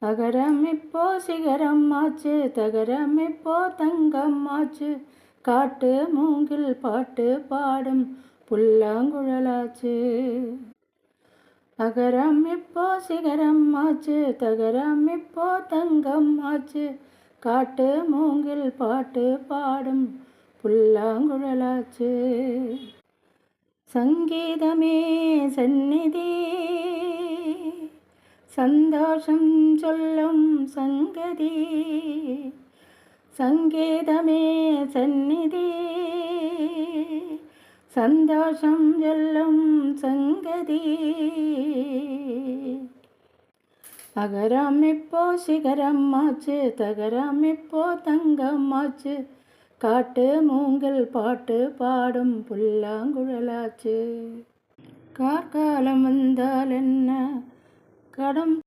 அகரம் இப்போ சிகரம் ஆச்சு, தகரம் இப்போ தங்கம் ஆச்சு, காட்டு மூங்கில் பாட்டு பாடும் புல்லாங்குழலாச்சு. அகரம் இப்போ சிகரம் ஆச்சு, தகரம் இப்போ தங்கம் ஆச்சு, காட்டு மூங்கில் பாட்டு பாடும் புல்லாங்குழலாச்சு. சங்கீதமே சந்நிதி, சந்தோஷம் சொல்லும் சங்கதி, சங்கீதமே சந்நிதி, சந்தோஷம் சொல்லும் சங்கதி. அகரம் இப்போ சிகரம் ஆச்சு, தகரம் இப்போ தங்கம் ஆச்சு, காட்டு மூங்கில் பாட்டு பாடும் புல்லாங்குழலாச்சு. கார்காலம் வந்தால் என்ன, கடும்